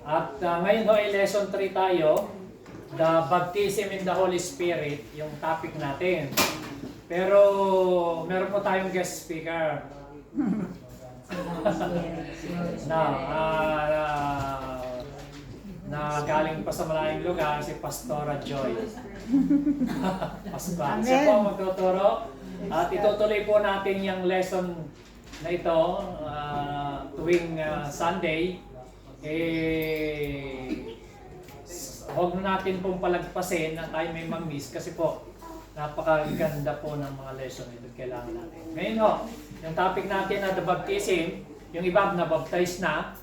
At ngayon ho ay lesson 3 tayo, the baptism in the Holy Spirit, yung topic natin. Pero meron po tayong guest speaker. na galing pa sa malayong lugar, si Pastora Joy. Pastor. Siya po ang magtuturo. At itutuloy po natin yung lesson na ito tuwing Sunday. Huwag na natin pong palagpasin na tayo may ma-miss kasi po napakaganda po ng mga lesson ito kailangan natin. Ngayon ho, yung topic natin na the baptism, yung iba na-baptize na,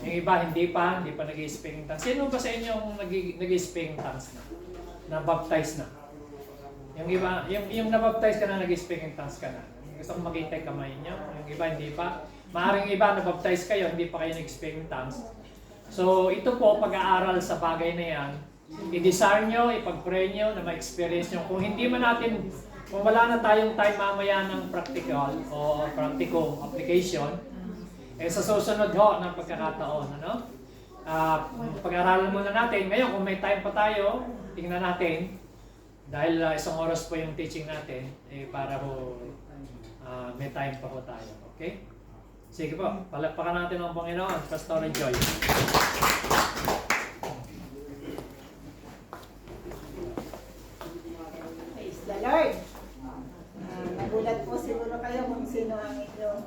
yung iba hindi pa nag-i-speaking tongues. Sino ba sa inyo nag-i-speaking tongues na? Na-baptize na? Yung iba, yung na-baptize ka na, nag-i-speaking tongues ka na. Gusto kong makita yung kamay niyo. Yung iba hindi pa. Maaring iba na-baptize kayo, hindi pa kayo nag-speaking tongues. So ito po, pag-aaral sa bagay na yan, i-desire nyo, ipag-pray nyo na ma-experience nyo. Kung hindi man natin, kung wala na tayong time mamaya ng practical o practical application, sa susunod ho ng pagkakataon, ano? Pag-aralan muna natin. Ngayon, kung may time pa tayo, tingnan natin. Dahil isang oras po yung teaching natin, para ho may time pa ho tayo. Okay? Sige po, palakpakan natin ang Panginoon, Pastor Joy. Praise the Lord! Nagulat po siguro kayo kung sino ang inyong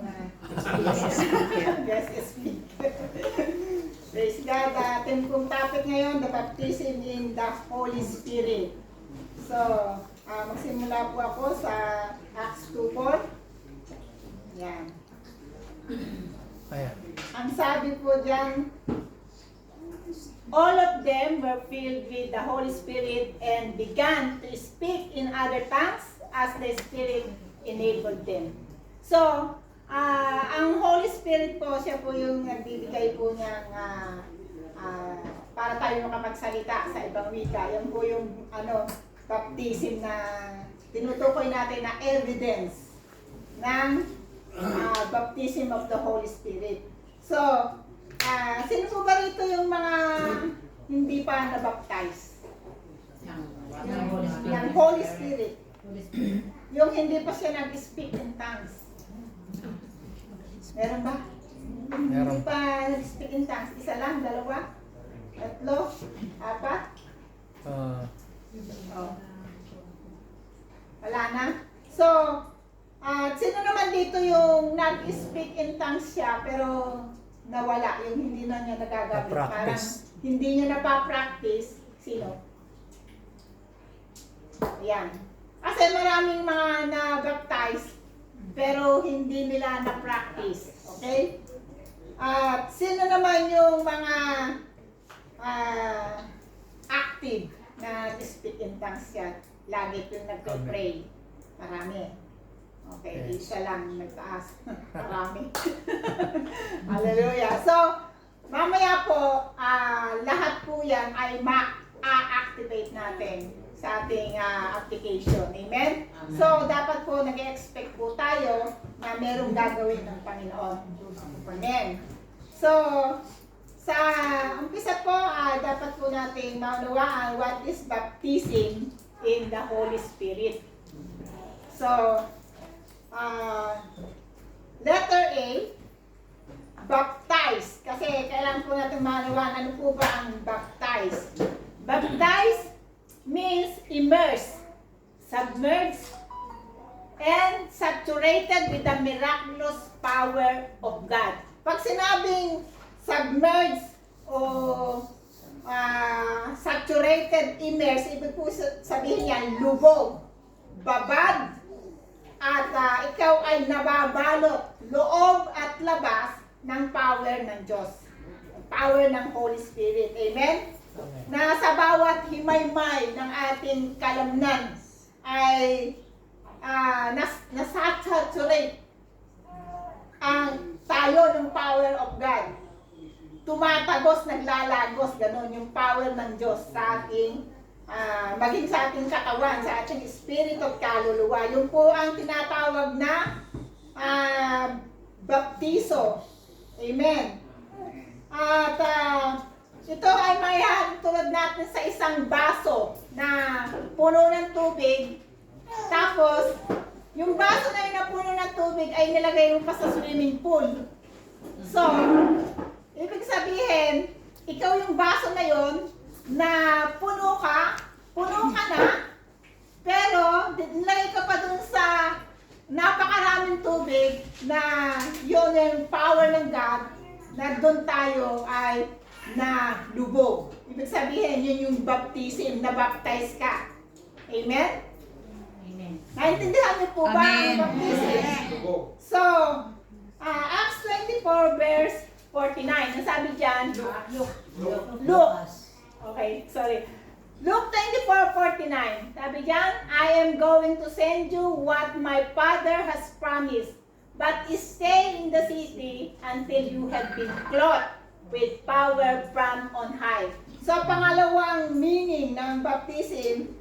guest speaker. Praise God! Ating pong topic ngayon, the baptism in the Holy Spirit. So, magsimula po ako sa Acts 2:4. Yan. Ayan. Ang sabi po dyan, all of them were filled with the Holy Spirit and began to speak in other tongues as the Spirit enabled them. So, ang Holy Spirit po, siya po yung nagbibigay po ng para tayo makapagsalita sa ibang wika. Yan po yung baptism na tinutukoy natin na evidence ng baptism of the Holy Spirit. So, sino po ba rito yung mga hindi pa na-baptize? Yung Holy Spirit. Yung hindi pa siya nag-speak in tongues. Meron ba? Meron. Hindi pa nag-speak in tongues. Isa lang, dalawa, tatlo, apat. Wala na. So, sino naman dito yung nag-speak in tongues siya pero nawala, yung hindi na niya nagagamit? Parang hindi niya napapractice. Sino? Ayan. Kasi maraming mga na-baptize pero hindi nila na-practice. Okay? At sino naman yung mga active na speak in tongues siya? Lagi yung nagpe-pray. Marami. Okay, yes. Isa lang nagtaas. Marami. Hallelujah. So, mamaya po, lahat po yan ay ma-activate natin sa ating application. Amen? So, dapat po nag-expect po tayo na merong gagawin ng Panginoon. Amen. So, sa umpisa po, dapat po natin maunawaan what is baptism in the Holy Spirit. So, letter A, baptize. Kasi kailangan po natin maunawaan ano po ba ang baptize. Baptize means immerse, submerged, and saturated with the miraculous power of God. Pag sinabing submerged o saturated, immerse, ibig po sabihin yan, lubog, babad, at ikaw ay nababalot, loob at labas ng power ng Diyos. Power ng Holy Spirit. Amen? Na sa bawat himaymay ng ating kalamnan ay nasaturate ang tayo ng power of God. Tumatagos, naglalagos, gano'n yung power ng Diyos sa ating maging sa ating katawan, sa ating spirit of kaluluwa. Yung po ang tinatawag na baptiso. Amen. At tulad natin sa isang baso na puno ng tubig, tapos yung baso na yun na puno ng tubig ay nilagay mo pa sa swimming pool. So, ibig sabihin, ikaw yung baso na yun na puno ka na, pero nilagay ka pa dun sa napakaraming tubig na yun yung power ng God na dun tayo ay na lubog. Ibig sabihin, yun yung baptism, na baptize ka. Amen? Amen. Naintindihan niyo po ba ang baptism? So, Acts 24 verse 49. Ang sabi dyan, Luke. Okay, sorry. Luke 24:49. Sabi dyan, I am going to send you what my Father has promised, but stay in the city until you have been clothed with power from on high. So, pangalawang meaning ng baptism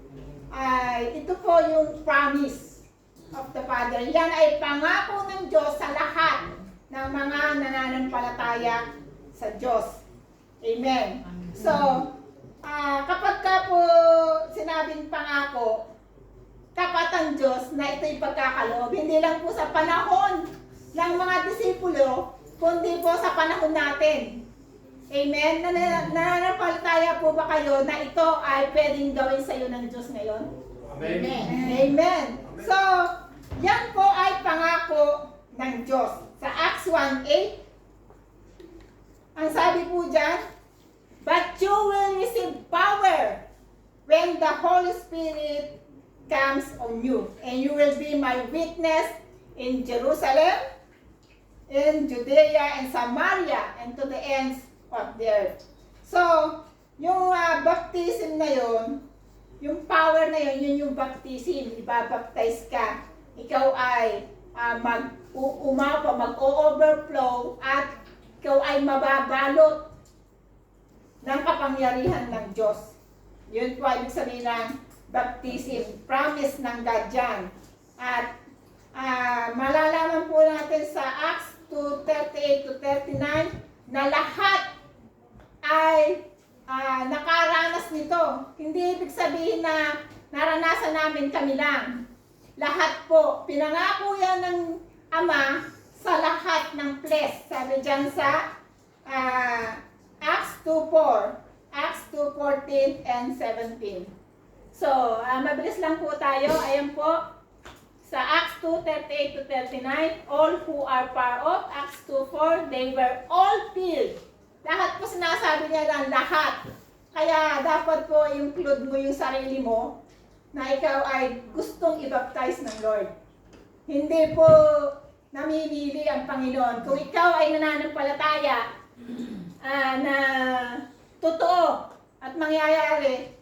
ay ito po yung promise of the Father. Yan ay pangako ng Diyos sa lahat ng mga nananampalataya sa Diyos. Amen. So, kapag ka po sinabing pangako, tapat ang Diyos na ito'y pagkakaloob. Hindi lang po sa panahon ng mga disipulo, kundi po sa panahon natin. Amen? Nananampalataya po ba kayo na ito ay pwedeng gawin sa iyo ng Diyos ngayon? Amen. Amen. So, yan po ay pangako ng Diyos. Sa Acts 1:8, ang sabi po dyan, but you will receive power when the Holy Spirit comes on you, and you will be my witness in Jerusalem, in Judea and Samaria, and to the ends of the earth. So, yung baptism na yun, yung power na yun, yun yung baptism. Ibabaptize ka. Ikaw ay mag-overflow at ikaw ay mababalot ng kapangyarihan ng Diyos. Yun po ay ibig sabihin ng baptism. Promise ng God dyan. At malalaman po natin sa Acts 2:38-39 na lahat ay nakaranas nito. Hindi ibig sabihin na naranasan namin kami lang. Lahat po, pinangako yan ng Ama sa lahat ng flesh. Sabi dyan sa Acts 2:4, Acts 2:14 and 17. So, mabilis lang po tayo. Ayan po, sa Acts 2:38-39, all who are part of Acts 2:4, they were all filled. Lahat po sinasabi niya ng lahat. Kaya dapat po include mo yung sarili mo na ikaw ay gustong i-baptize ng Lord. Hindi po namimili ang Panginoon. Kung ikaw ay nananampalataya na totoo at mangyayari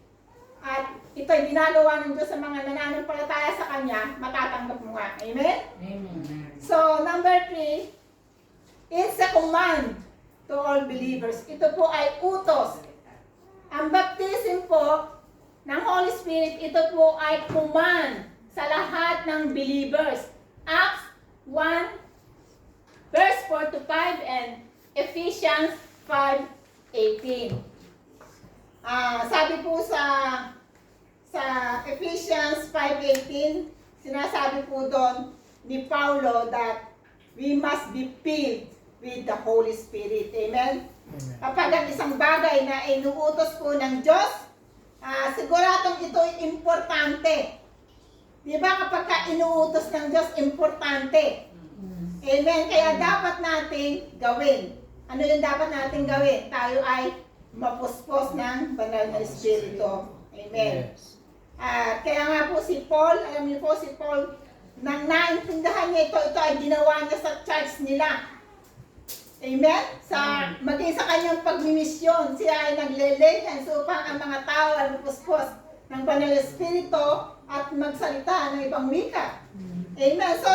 at ito'y ginagawa ng Diyos sa mga nananampalataya sa Kanya, matatanggap mo nga. Amen? Amen. So, number 3, it's a command to all believers. Ito po ay utos. Ang baptism po ng Holy Spirit, ito po ay command sa lahat ng believers. Acts 1, verse 4-5 and Ephesians 5:18. Sabi po sa Ephesians 5:18, sinasabi po doon ni Paulo that we must be filled with the Holy Spirit. Amen? Kapag ang isang bagay na inuutos po ng Diyos, siguradong ito ay importante. Di ba kapag ka inuutos ng Diyos, importante. Amen? Kaya dapat nating gawin. Ano yung dapat nating gawin? Tayo ay mapuspos ng banal na Espiritu. Amen. Kaya nga po si Paul, alam niyo po si Paul, nang naintindihan niya ito ay ginawa niya sa church nila. Amen? Maging sa kanyang pagmimisyon, siya ay naglelay upang ang mga tao ay mapuspos ng banal na Espiritu at magsalita ng ibang wika. Amen? So,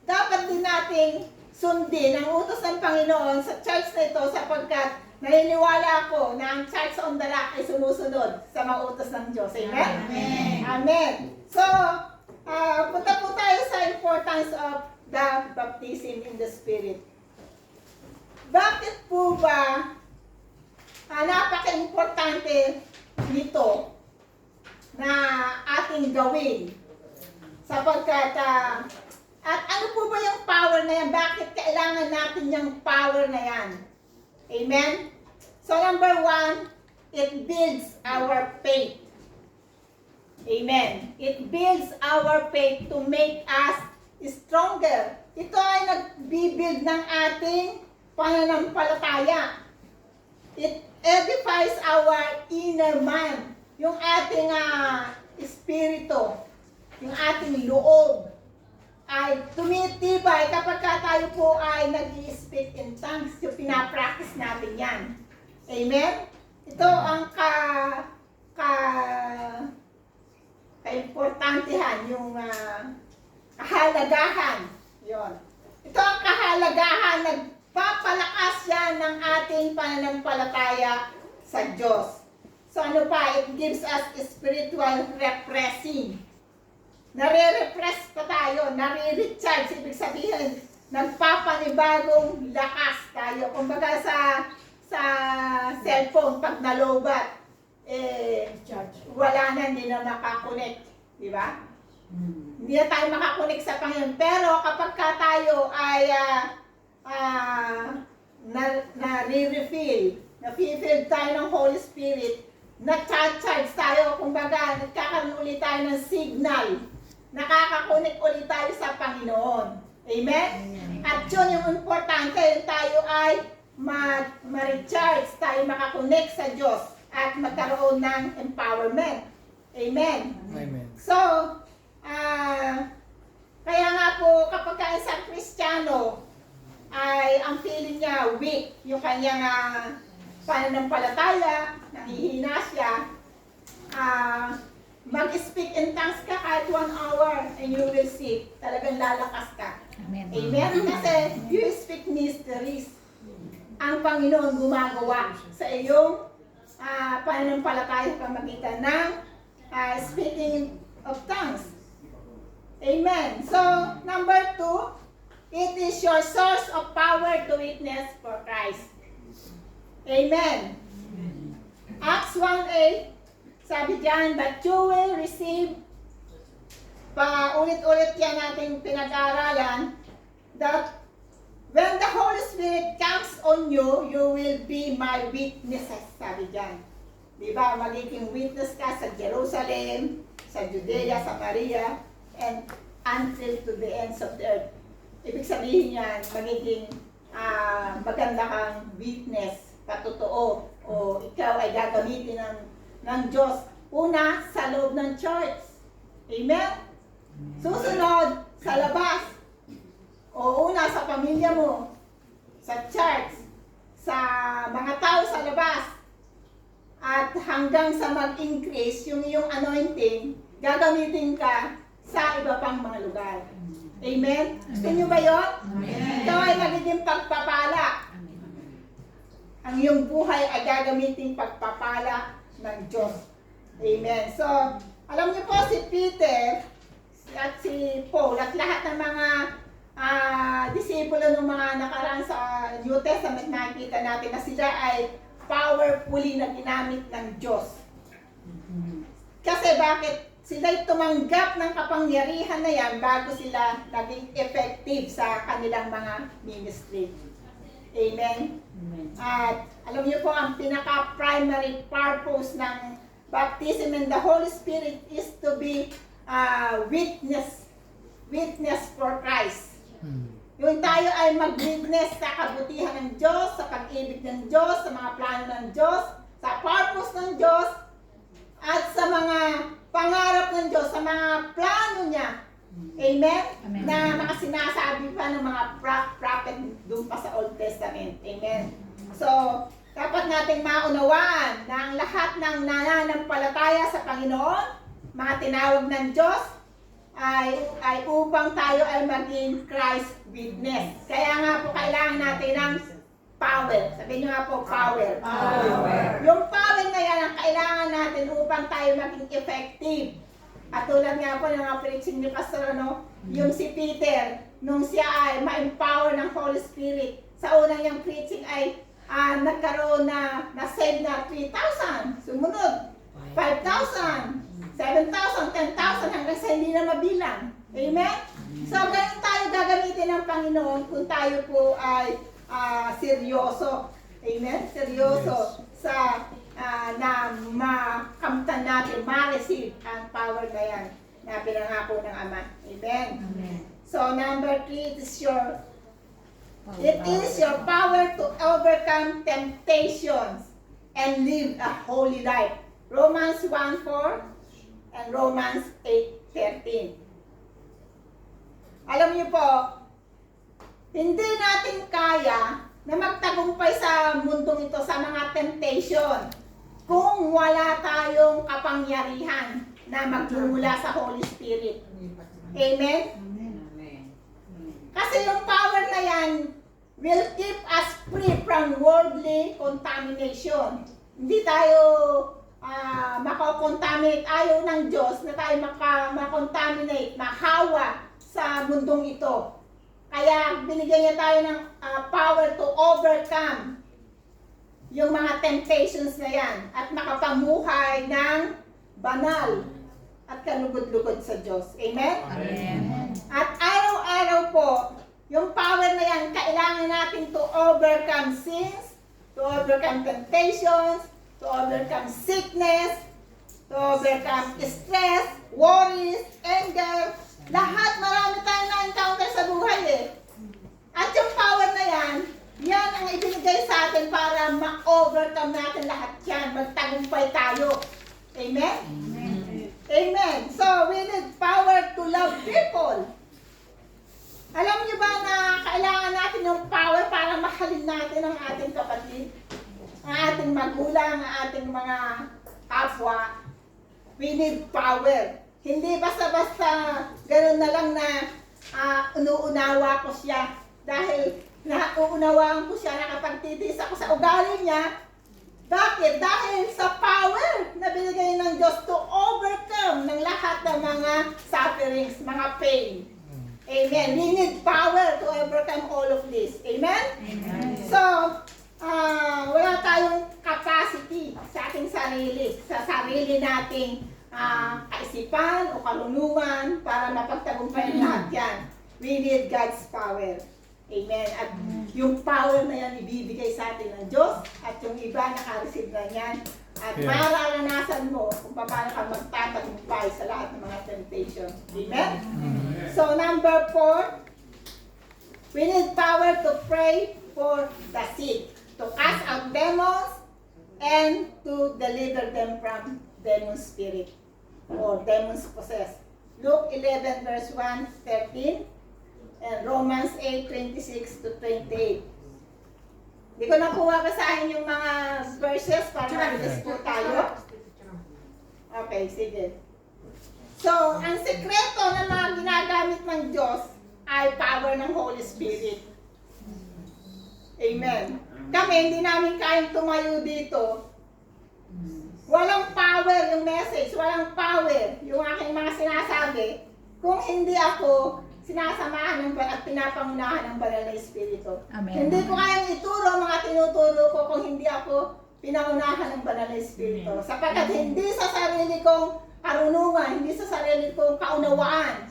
dapat din nating sundin ang utos ng Panginoon sa church na ito sapagkat naniniwala ako na ang church on the rock ay sumusunod sa mga utos ng Diyos. Amen? Amen. Amen. So, punta po tayo sa importance of the baptism in the Spirit. Bakit po ba pinaka-importante nito na ating gawin? Sapagkat, at ano po ba yung power na yan? Bakit kailangan natin yung power na yan? Amen? So number 1, it builds our faith. Amen. It builds our faith to make us stronger. Ito ay nagbibuild ng ating pananampalataya. It edifies our inner man. Yung ating espiritu, yung ating loob, ay tumitibay kapag tayo po ay nag-i-speak in tongues. Yung pinapractice natin yan. Amen? Ito ang kaimportantehan, yung kahalagahan. Yon. Ito ang kahalagahan, nagpapalakas yan ng ating pananampalataya sa Diyos. So ano pa, it gives us spiritual repressing. Nare-repress pa tayo, nare-recharge, ibig sabihin, nagpapanibagong lakas tayo. Kumbaga sa cellphone, pag nalobat, wala na, hindi na makakonect. Di ba? Hindi na tayo makakonect sa Panginoon. Pero kapag tayo ay na-refill tayo ng Holy Spirit, na-charge tayo, kumbaga, nagkakaroon ulit tayo ng signal. Nakakakonect ulit tayo sa Panginoon. Amen? At yun yung importante, tayo ay ma-recharge, tayo makakonect sa Diyos at magkaroon ng empowerment. Amen? Amen. So, kaya nga po kapag ka isang Kristiyano ay ang feeling niya weak, yung kanyang pananampalataya, nangihina siya, mag-speak in tongues ka kahit 1 hour and you will see, talagang lalakas ka. Amen. Amen? Kasi you speak mysteries. Ang Panginoon gumagawa sa iyong pananampalataya pamagitan ng speaking of tongues. Amen. So, number 2, it is your source of power to witness for Christ. Amen. Acts 1:8, sabi diyan, but you will receive, paulit-ulit yan nating pinag-aaralan, that when the Holy Spirit comes on you, you will be my witnesses, sabi diyan. Diba, magiging witness ka sa Jerusalem, sa Judea, Samaria, and until to the ends of the earth. Ibig sabihin yan, magiging maganda kang witness, patotoo, o ikaw ay gagamitin ng Diyos. Una, sa loob ng church. Amen? Susunod, sa labas. O una, sa pamilya mo, sa church, sa mga tao sa labas. At hanggang sa mag-increase yung iyong anointing, gagamitin ka sa iba pang mga lugar. Amen? Gusto nyo ba yun? Ito ay magiging pagpapala. Ang iyong buhay ay gagamitin pagpapala ng Diyos. Amen. So, alam niyo po si Peter at si Paul at lahat ng mga disipulo ng mga nakaraan sa New Testament, nakikita natin na sila ay powerfully na ginamit ng Diyos. Kasi bakit? Sila'y tumanggap ng kapangyarihan na yan bago sila naging effective sa kanilang mga ministry. Amen? At alam niyo po, ang pinaka-primary purpose ng baptism in the Holy Spirit is to be witness for Christ. Yung tayo ay mag-witness sa kabutihan ng Diyos, sa pag-ibig ng Diyos, sa mga plano ng Diyos, sa purpose ng Diyos, at sa mga pangarap ng Diyos, sa mga plano niya. Amen? Amen. Na mga sinasabi pa ng mga prophet doon pa sa Old Testament. Amen? So, dapat nating maunawaan na ang lahat ng nananampalataya sa Panginoon, mga tinawag ng Diyos, ay upang tayo ay maging Christ witness. Kaya nga po kailangan natin ng power. Sabihin nyo nga po, power. Yung power na yan ang kailangan natin upang tayo maging effective. At tulad nga po ng mga preaching ni Pastor, yung si Peter, nung siya ay ma-empower ng Holy Spirit, sa unang niyang preaching ay nagkaroon na-save na 3,000. Sumunod, 5,000, 7,000, 10,000 hanggang sa hindi na mabilang. Amen? So, ganun tayo gagamitin ng Panginoon kung tayo po ay seryoso. Amen? Seryoso sa na makamtan natin, ma-receive ang power na yan na pinangako ng Ama. Amen? Amen. So, number 3, it is your power to overcome temptations and live a holy life. Romans 1:4 and Romans 8:13. Alam niyo po, hindi natin kaya na magtagumpay sa mundong ito sa mga temptation kung wala tayong kapangyarihan na magmumula sa Holy Spirit. Amen? Kasi yung power na yan will keep us free from worldly contamination. Hindi tayo makakontaminate. Ayaw ng Diyos na tayo makontaminate, mahawa sa mundong ito. Kaya binigyan niya tayo ng power to overcome yung mga temptations na yan at makapamuhay ng banal at kalugod-lugod sa Diyos. Amen? Amen. At araw-araw po, yung power na yan, kailangan natin to overcome sins, to overcome temptations, to overcome sickness, to overcome stress, worries, anger. Lahat, marami tayong na-encounter sa buhay eh. At yung power na yan, yan ang ibinigay sa atin para ma-overcome natin lahat yan. Magtagumpay tayo. Amen? Amen. So, we need power to love people. Alam niyo ba na kailangan natin yung power para mahalin natin ang ating kapatid, ang ating magulang, ang ating mga kapwa. We need power. Hindi basta-basta gano'n na lang na unuunawa ko siya dahil nauunawaan ko siya na kapag titis ako sa ugali niya. Bakit? Dahil sa power na binigay ng Diyos to overcome ng lahat ng mga sufferings, mga pain. Amen. We need power to overcome all of this. Amen? Amen. So, wala tayong capacity sa ating sarili, sa sarili nating kaisipan o karunungan para mapagtagumpayan lahat yan. We need God's power. Amen. At yung power na yan ibibigay sa atin ng Diyos at yung iba naka-receive na yan. At mararanasan mo kung paano ka magtatagumpay sa lahat ng mga temptation. Amen? So number 4, we need power to pray for the sick, to cast out demons, and to deliver them from demon spirit or demons possessed. Luke 11 verse 1, 13, and Romans 8, 26 to 28. Hindi ko nakuha basahin yung mga verses para mabilis po tayo. Okay, sige. So, ang sekreto ng mga ginagamit ng Diyos ay power ng Holy Spirit. Amen. Kami, hindi namin kayang tumayo dito. Walang power yung message, walang power yung aking mga sinasabi kung hindi ako sinasamahan at pinapangunahan ng Banal na Espiritu. Amen. Hindi ko kayang ituro mga tinuturo ko kung hindi ako pinangunahan ng Banal na Espiritu. Sapagkat hindi sa sarili kong karunungan, hindi sa sarili kong kaunawaan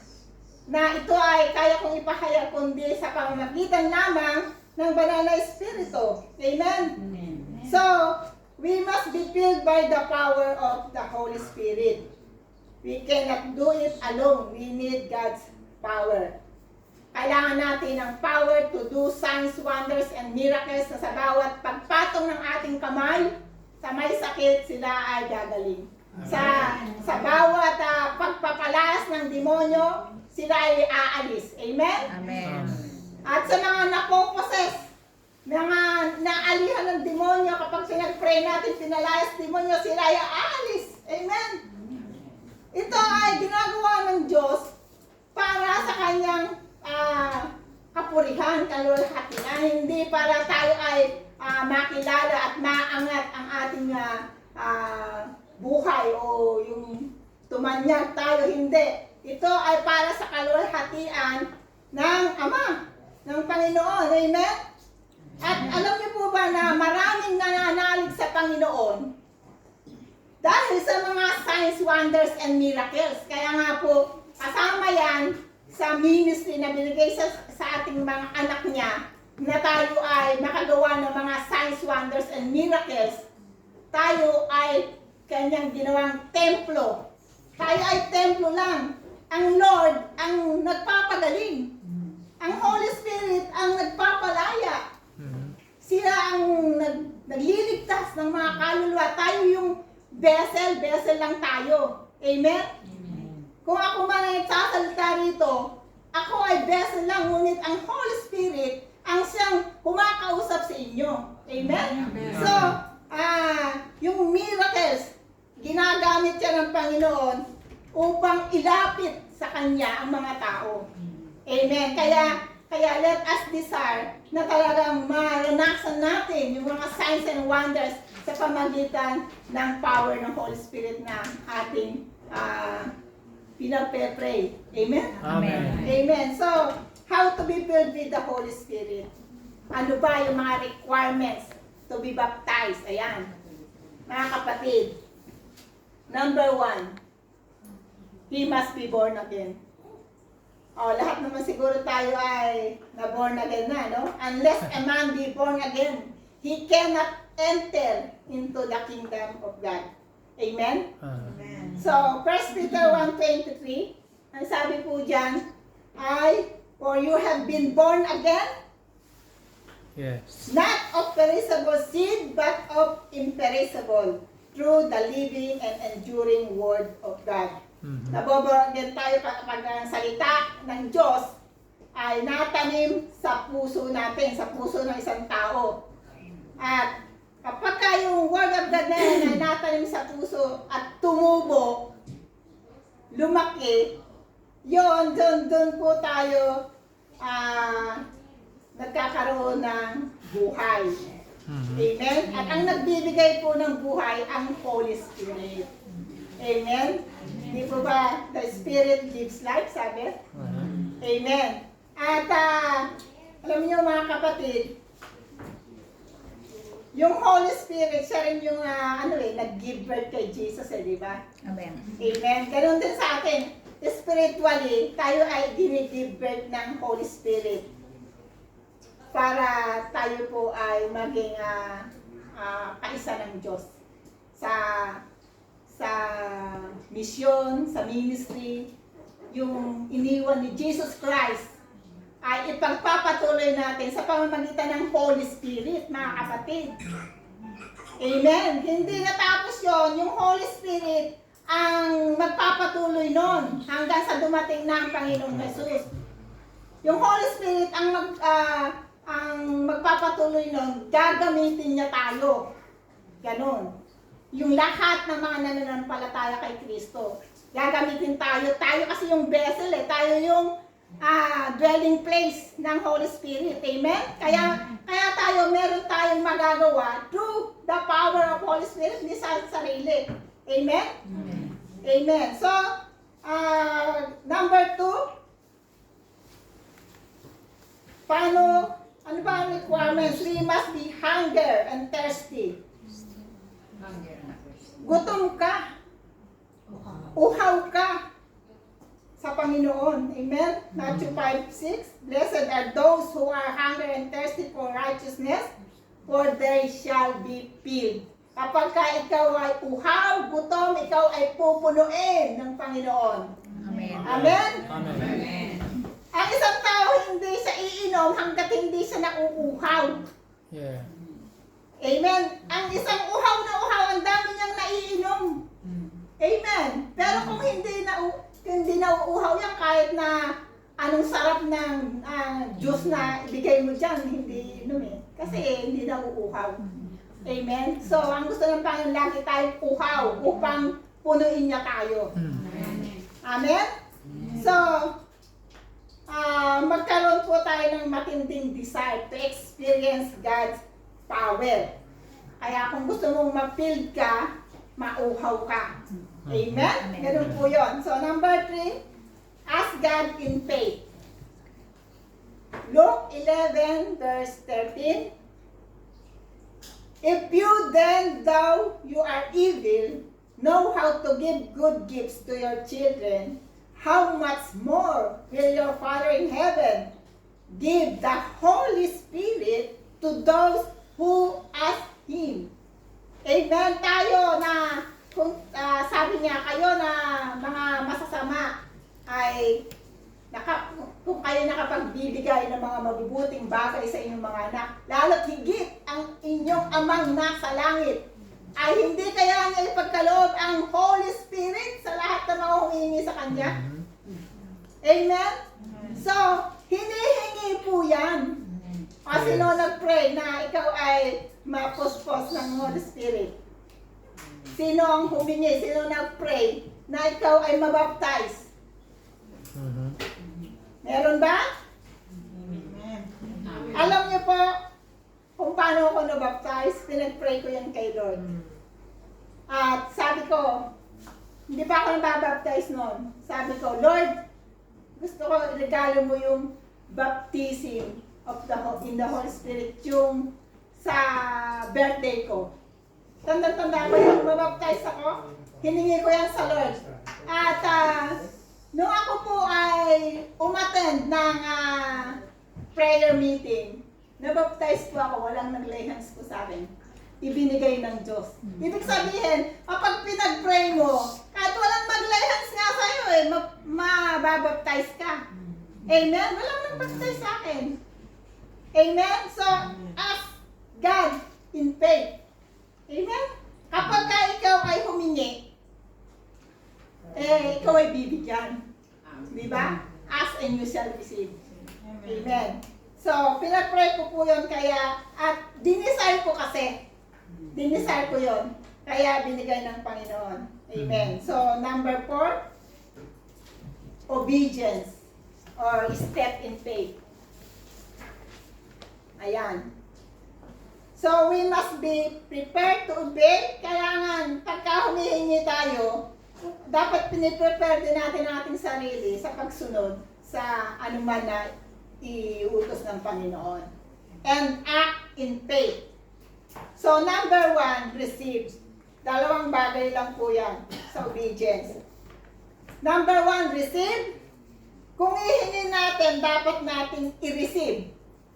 na ito ay kaya kong ipahayag kundi sa pamamagitan lamang ng Banal na Espiritu. Amen? So, we must be filled by the power of the Holy Spirit. We cannot do it alone. We need God's power. Kailangan natin ng power to do signs, wonders, and miracles na sa bawat pagpatong ng ating kamay, sa may sakit, sila ay gagaling. Sa bawat pagpapalas ng demonyo, sila ay aalis. Amen? Amen. At sa mga napoposes, mga naalihan ng demonyo, kapag pinag-pray natin, pinalayas demonyo, sila ay aalis. Amen? Ito ay ginagawa ng Diyos para sa kanyang kapurihan, kalulhatian, hindi para tayo ay makilala at maangat ang ating buhay o yung tumanyag tayo, hindi. Ito ay para sa kalulhatian ng Ama, ng Panginoon. Amen? At alam niyo po ba na maraming nananalig sa Panginoon dahil sa mga signs, wonders, and miracles. Kaya nga po, kasama yan sa ministry na binigay sa ating mga anak niya na tayo ay makagawa ng mga signs, wonders, and miracles. Tayo ay kanyang ginawang templo. Tayo ay templo lang. Ang Lord ang nagpapagaling. Ang Holy Spirit ang nagpapalaya. Sila ang nagliligtas ng mga kaluluwa. Tayo yung vessel lang tayo. Amen? Kung ako man ay sasalita rito, ako ay vessel lang, ngunit ang Holy Spirit ang siyang kumakausap sa inyo. Amen? So, yung miracles, ginagamit siya ng Panginoon upang ilapit sa Kanya ang mga tao. Amen? Kaya let us desire na talagang maranasan natin yung mga signs and wonders sa pamagitan ng power ng Holy Spirit na ating pinapre-pray. Amen? Amen. Amen. So, how to be filled with the Holy Spirit? Ano ba yung mga requirements to be baptized? Ayan. Mga kapatid. Number 1, he must be born again. Lahat naman siguro tayo ay na-born again na, no? Unless a man be born again, he cannot enter into the kingdom of God. Amen? Amen. So, 1 Peter 1:23, ang sabi po dyan ay, for you have been born again, Yes. not of perishable seed, but of imperishable, through the living and enduring word of God. Naboborn again tayo kapag ang salita ng Diyos ay natanim sa puso natin, sa puso ng isang tao. At kapag yung word of God na yan ay natanim sa puso at tumubo, lumaki, yun, doon po tayo nagkakaroon ng buhay. Amen? At ang nagbibigay po ng buhay, ang Holy Spirit. Amen? Di po ba, the Spirit gives life, sabi? Amen. At alam niyo mga kapatid, yung Holy Spirit, siya rin yung nag-give birth kay Jesus, di ba? Amen. Amen. Ganun din sa atin. Spiritually, tayo ay give birth ng Holy Spirit para tayo po ay maging kaisa ng Diyos sa misyon, sa ministry. Yung iniwan ni Jesus Christ ay ipagpapatuloy natin sa pamamagitan ng Holy Spirit, mga kapatid. Amen. Hindi natapos yon, yung Holy Spirit ang magpapatuloy nun hanggang sa dumating na ang Panginoong Jesus. Yung Holy Spirit ang magpapatuloy nun, gagamitin niya tayo. Ganon. Yung lahat ng mga nananampalataya kay Kristo, gagamitin tayo. Tayo kasi yung vessel, tayo yung dwelling place ng Holy Spirit. Amen? Kaya meron tayong magagawa through the power of Holy Spirit, hindi sa sarili. Amen? Amen. Amen. So, number 2, ano ba ang requirements? We must be hunger and thirsty. Gutom ka. Uhaw ka sa Panginoon. Amen? Matthew 5:6, blessed are those who are hungry and thirsty for righteousness, for they shall be filled. Kapag ikaw ay uhaw, gutom, ikaw ay pupunuin ng Panginoon. Amen. Amen? Amen. Ang isang tao hindi siya iinom hanggat hindi siya nauuhaw. Yeah. Amen? Ang isang uhaw na uhaw, ang dami niyang naiinom. Amen? Pero kung hindi nauuhaw yan, kahit na anong sarap ng juice na ibigay mo dyan, hindi inom eh. Kasi hindi nauuhaw. Amen? So, ang gusto ng Panginoon, lagi tayong uhaw upang punuin niya tayo. Amen? So, magkaroon po tayo ng matinding desire to experience God's power. Kaya kung gusto mong ma-filled ka, mauhaw ka. Amen? Ganun po yun. So, number 3, ask God in faith. Luke 11 verse 13, If you then, though you are evil, know how to give good gifts to your children, how much more will your Father in heaven give the Holy Spirit to those who ask Him? Amen tayo na kung sabi niya kayo na mga masasama ay kung kayo nakapagbibigay ng mga mabubuting bagay sa inyong mga anak, lalo't higit ang inyong amang nasa langit, ay hindi kaya niya ipagkaloob ang Holy Spirit sa lahat ng mga humingi sa Kanya? Amen? So, hinihingi po yan. O sino nag-pray na ikaw ay mapuspos ng Holy Spirit? Sino ang humingi? Sino nag-pray na ikaw ay mabaptize? Meron ba? Alam niyo po kung paano ako nabaptize, pinag-pray ko yan kay Lord. At sabi ko, hindi pa ako nababaptize noon. Sabi ko, Lord, gusto ko regalo mo yung baptism in the Holy Spirit yung sa birthday ko. Tanda-tanda ko yung mabaptize ako, hiningi ko yan sa Lord. At nung ako po ay umattend ng prayer meeting, nabaptize po ako, walang nag-lay hands po sa akin. Ibinigay ng Diyos. Ibig sabihin, kapag pinag-pray mo, kahit walang mag-lay hands nga sa'yo mababaptize ka. Amen? Walang nag-baptize sa akin. Amen? So, ask God in faith. Amen? Kapag ikaw ay humingi, ikaw ay bibigyan. Di ba? Ask and you shall receive. Amen. So, pinag-pray ko po yun kaya, at dinisire ko kasi. Dinisire ko yun. Kaya binigay ng Panginoon. Amen. So, number 4, obedience or step in faith. Ayan. So, we must be prepared to obey. Kaya nga, pagka humihingi tayo, dapat piniprepare din natin ang ating sarili sa pagsunod sa anuman na iutos ng Panginoon. And act in faith. So, number 1, receive. Dalawang bagay lang po yan sa obedience. Number 1, receive. Kung ihingin natin, dapat natin i-receive.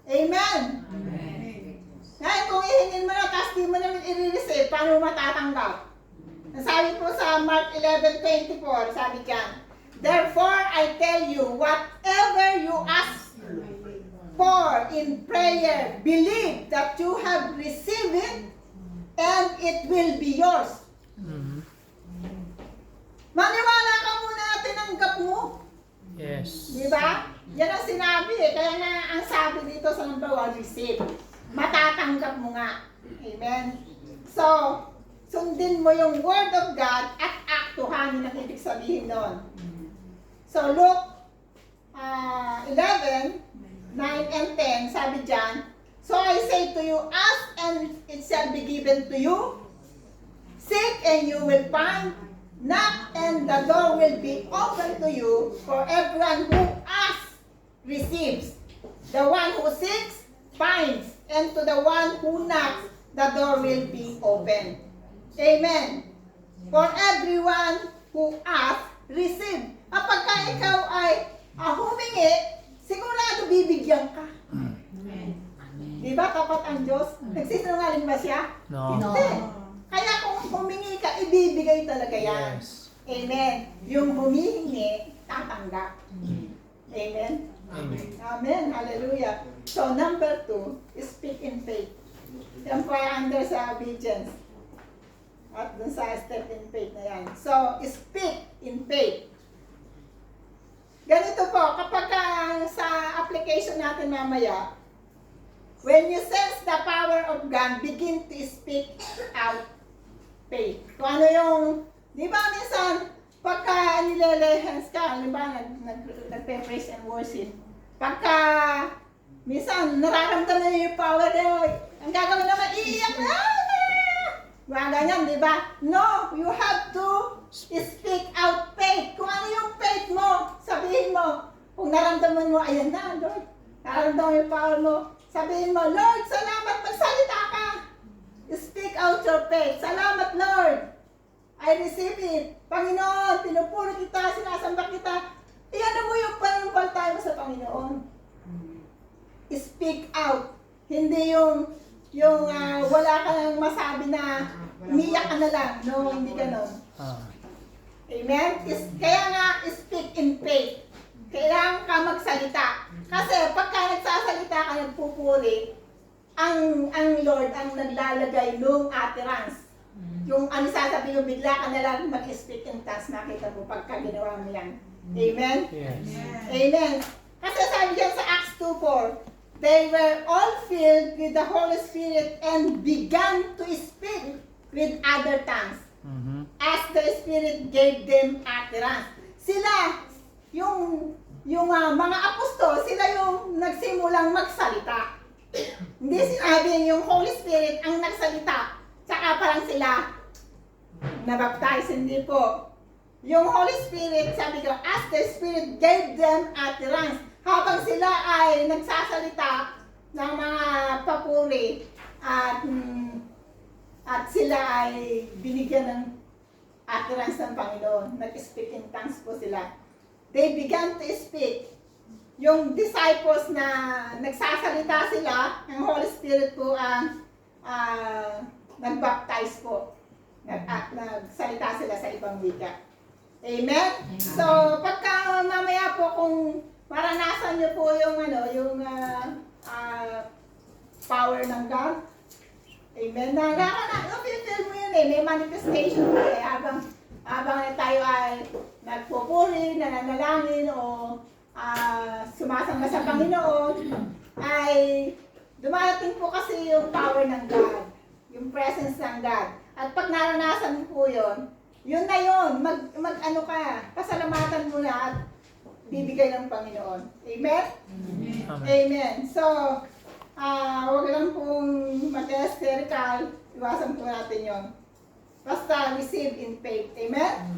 Amen? Amen. Ngayon, kung ihingin mo na, tapos di mo naman i-receive, paano mo matatanggap? Sabi po sa Mark 11:24, sabi dyan, therefore I tell you, whatever you ask for in prayer, believe that you have received it, and it will be yours. Maniwala ka muna na tinanggap mo. Yes. Di ba? Yan ang sinabi eh. Kaya nga ang sabi dito sa number 1, receive. Matatanggap mo nga. Amen? So, sundin mo yung Word of God at aktuhanin ang ibig sabihin nun. So, Luke 11, 9 and 10, sabi dyan, so I say to you, ask and it shall be given to you. Seek and you will find. Knock and the door will be open to you. For everyone who asks, receives. The one who seeks, finds. And to the one who knocks, the door will be open. Amen. For everyone who asks, receive. Kapag ka ikaw ay humingi, sigurado bibigyan ka. Di ba tapat ang Diyos? Nagsisinungaling ba siya? No. Hindi. Kaya kung humingi ka, ibibigay talaga yan. Yes. Amen. Yung humihingi, tatanggap. Amen? Amen. Amen. Hallelujah. So, number 2, speak in faith. Yan po ay under sa obedience. At dun sa step in faith na yan. So, speak in faith. Ganito po, kapag sa application natin mamaya, when you sense the power of God, begin to speak out faith. Kung ano yung, di ba minsan, pagka nilele-hands ka, di ba, nagpe-praise and worship, pagka minsan, nararamdaman niyo yung power niyo, ang gagawin naman, iiyak na, mga ganyan, di ba? No, you have to speak out faith. Kung ano yung faith mo, sabihin mo, kung naramdaman mo, ayan na, Lord, naramdaman yung power mo, sabihin mo, Lord, salamat, magsalita ka. Speak out your faith. Salamat, Lord. I receive it. Panginoon, pinupuro kita, sinasamba kita. Iyan mo yung pananampalataya mo sa Panginoon. Speak out. Hindi yung wala ka nang masabi na umiyak ka na lang. No, hindi ganon. Amen? Kaya nga, speak in faith. Kailangan ka magsalita. Kasi pagka nagsasalita ka, nagpupuri, ang Lord ang naglalagay ng utterance. Yung ano sasabihin mo, bigla ka na lang mag-speak in tongues, nakita mo pagka ginawa mo yan. Amen? Yes. Amen. Kasi sabi dyan sa Acts 2:4, they were all filled with the Holy Spirit and began to speak with other tongues as the Spirit gave them utterance. Sila, yung mga apostol, sila yung nagsimulang magsalita. Hindi sinabing yung Holy Spirit ang nagsalita, tsaka parang sila nabaptize, hindi po. Yung Holy Spirit, sabi ko, as the Spirit gave them utterance, habang sila ay nagsasalita ng mga papuri at sila ay binigyan ng utterance ng Panginoon. Nag-speak in tongues po sila. They began to speak. Yung disciples na nagsasalita sila, ang Holy Spirit po ang nag-baptize po. Nagsalita sila sa ibang wika. Amen? So, pagka mamaya po kung maranasan nyo po yung power ng God, amen? Feel mo yun eh, may manifestation po eh, habang tayo ay nagpupuri, nananalangin o sumasamba sa Panginoon, ay dumarating po kasi yung power ng God, yung presence ng God. At pag naranasan mo po yun, yun na yun, mag-ano ka, pasalamatan mo na at bibigay ng Panginoon. Amen? Amen. Amen. So, huwag lang pong mag-hysterical, iwasan po natin yun. Basta receive in faith. Amen?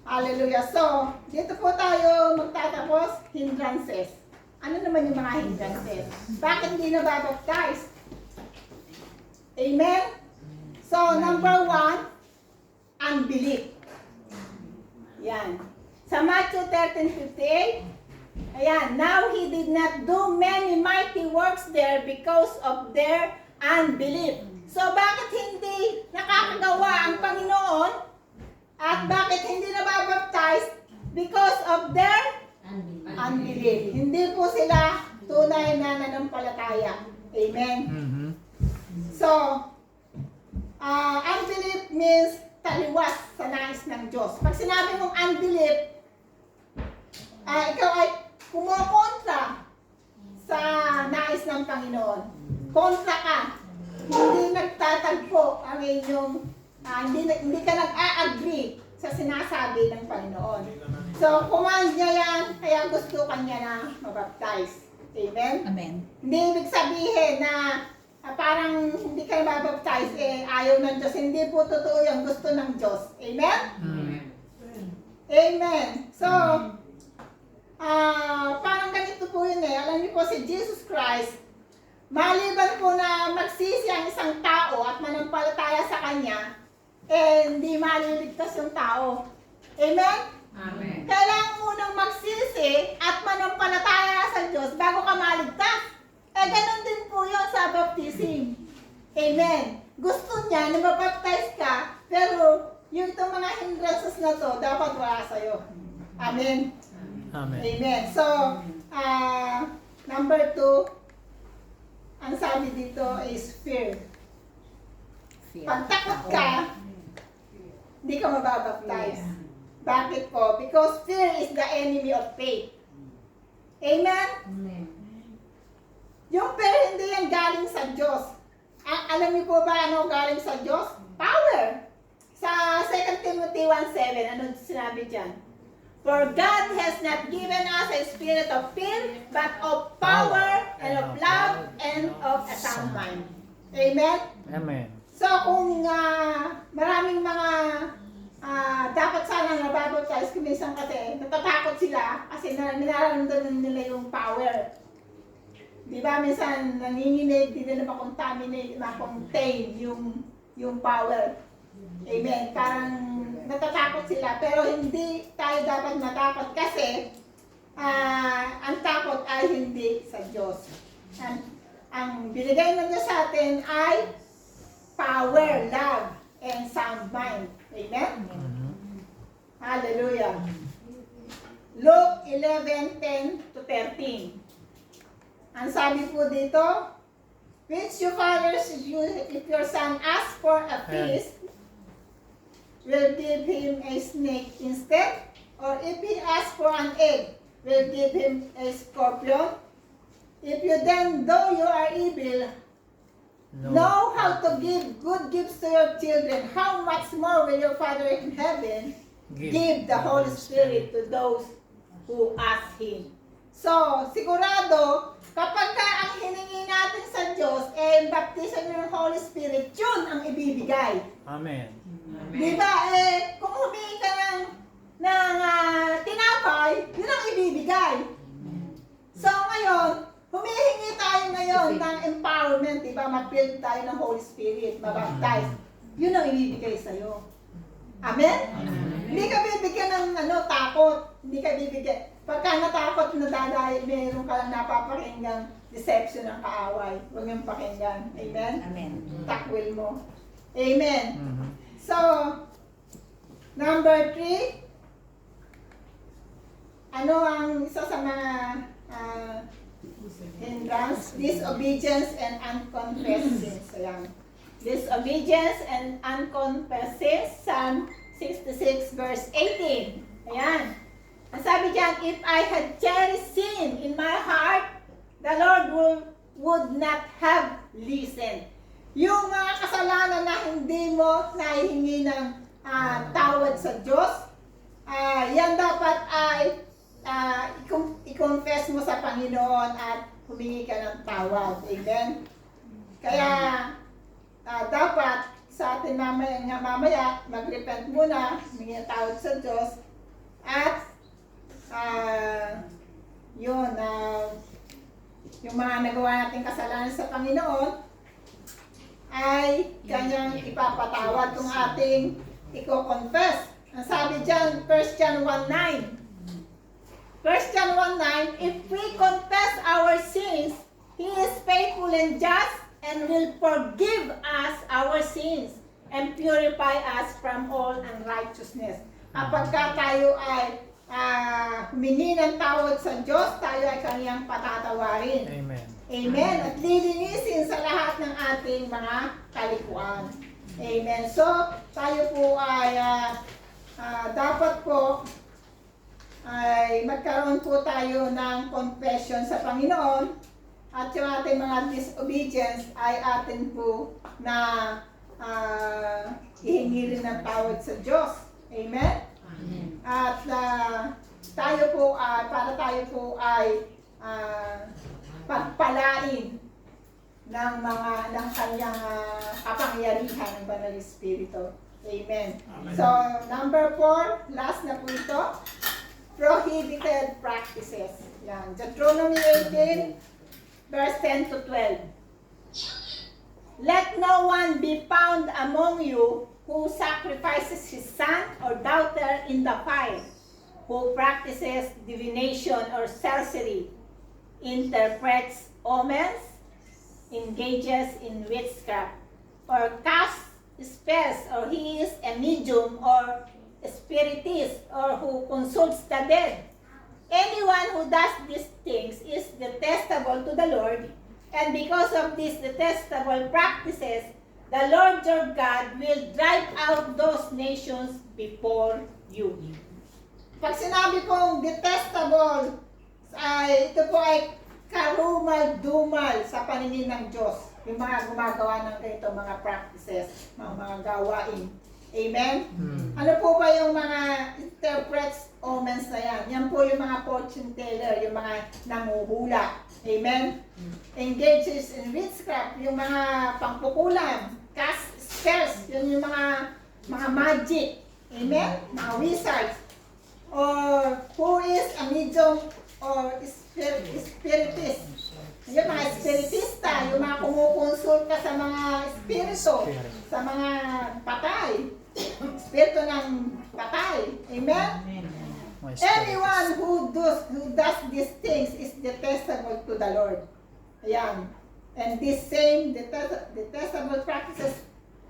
Hallelujah. So, dito po tayo magtatapos, hindrances. Ano naman yung mga hindrances? Bakit hindi nababaptize? Amen? So, number 1, unbelief. Yan. Sa Matthew 13:58, ayan, now he did not do many mighty works there because of their unbelief. So, bakit hindi nakakagawa ang Panginoon? At bakit hindi nababaptize? Because of their unbelief. Hindi po sila tunay na nanampalataya. Amen? So, unbelief means taliwas sa nais ng Diyos. Pag sinabi mong unbelief, ikaw ay kumokontra sa nais ng Panginoon. Kontra ka. Hindi nagtatagpo ang inyong, hindi ka nag-a-agree sa sinasabi ng Panginoon. So, command niya yan, kaya gusto kanya na mabaptize. Amen? Amen. Hindi ibig sabihin na parang hindi ka mabaptize, ayaw ng Diyos. Hindi po totoo yung gusto ng Diyos. Amen? Amen. So, parang ganito po yun eh. Alam niyo po si Jesus Christ, maliban po na magsisi ang isang tao at manampalataya sa Kanya, hindi maliligtas yung tao. Amen? Amen. Kailangan munang magsisi at manampalataya sa Diyos bago ka maligtas. Ganun din po yun sa baptism. Amen. Gusto niya na mabaptize ka, pero yung itong mga hindrances na to, dapat wala sa'yo. Amen. Amen. Amen. So, number 2, ang sabi dito is fear. Pag takot ka, hindi ka mababaptize. Bakit po? Because fear is the enemy of faith. Amen? Amen. Yung fear hindi yan galing sa Diyos. Alam niyo po ba ano galing sa Diyos? Power. Sa 2 Timothy 1:7, ano sinabi dyan? For God has not given us a spirit of fear, but of power and of love and of a sound mind. Amen? Amen. So kung maraming mga dapat sana nababaptize, kumisang kasi natatakot sila kasi nararamdaman nila yung power Di ba minsan nanginginig, di nila makontaminate, makontain yung power. Amen. Parang natatakot sila, pero hindi tayo dapat matakot kasi ang takot ay hindi sa Diyos. Ang binigay ng Diyos sa atin ay power, love, and sound mind. Amen? Hallelujah. Luke 11:10-13. Ang sabi po dito, which you fathers, if your son asks for a feast, will give him a snake instead? Or if he asks for an egg, will give him a scorpion? If you then, though you are evil, know how to give good gifts to your children, how much more will your Father in heaven give the Holy Spirit to those who ask Him? So, sigurado, kapag ka ang hiningi natin sa Diyos, baptisan ng Holy Spirit, yun ang ibibigay. Amen. Di ba? Kung humingi ka ng tinapay, yun ang ibibigay. So, ngayon, humihingi tayo ngayon ng empowerment, di ba? Ma-fill tayo ng Holy Spirit, mabaptize. Yun ang ibibigay sa'yo. Amen? Hindi ka bibigyan ng takot. Hindi ka bibigyan. Pagka natakot, meron ka lang napapakinggang deception ng kaaway. Huwag yung pakinggan. Amen? Amen. Takwil mo. Amen. So, number 3, ano ang isa sa mga hindrance? Disobedience and unconfessed sins. Ayan. Disobedience and unconfessed sins. Psalm 66 verse 18. Ayan. Ang sabi diyan, if I had cherished sin in my heart, the Lord would not have listened. Yung mga kasalanan na hindi mo nahihingi ng tawad sa Diyos, yan dapat ay i-confess mo sa Panginoon at humingi ka ng tawad. Amen? Kaya, dapat sa atin mamaya mag-repent muna, humingi ng tawad sa Diyos, at yung mga nagawa nating kasalanan sa Panginoon, ay kanyang ipapatawad kung ating i-confess. Ang sabi dyan, 1 John 1:9. 1 John 1:9, if we confess our sins, He is faithful and just and will forgive us our sins and purify us from all unrighteousness. Kapag tayo ay humingi ng tawad sa Diyos, tayo ay kanyang patatawarin. Amen. Amen. At lilinisin sa lahat ng ating mga kalikuan. Amen. So, tayo po ay dapat po ay magkaroon po tayo ng confession sa Panginoon at yung ating mga disobedience ay atin po na ihingi rin ng tawad sa Diyos. Amen. At tayo po para tayo po ay pagpalain ng kanyang kapangyarihan ng Banal Espiritu. Amen. So, number 4, last na po ito, prohibited practices. Yan. Deuteronomy 18, verse 10-12. Let no one be found among you who sacrifices his son or daughter in the fire, who practices divination or sorcery, interprets omens, engages in witchcraft, or casts spells, or he is a medium or a spiritist, or who consults the dead. Anyone who does these things is detestable to the Lord, and because of these detestable practices, the Lord your God will drive out those nations before you. Pag sinabi pong detestable, ito po ay karumal-dumal sa paningin ng Diyos. Yung mga gumagawa ng ganito, mga practices, mga gawain. Amen? Ano po ba yung mga interprets, omens na yan? Yan po yung mga fortune teller, yung mga nanguhula. Amen? Engages in witchcraft, yung mga pangpukulan. Cast spells, yun yung mga magic. Amen? Mga wizards. Or who is a medium or spiritist. yung mga espiritista, yung mga kumukonsulta sa mga espiritu, sa mga patay, espiritu ng patay. Amen? Anyone who does these things is detestable to the Lord. Ayan. And this same detestable practices,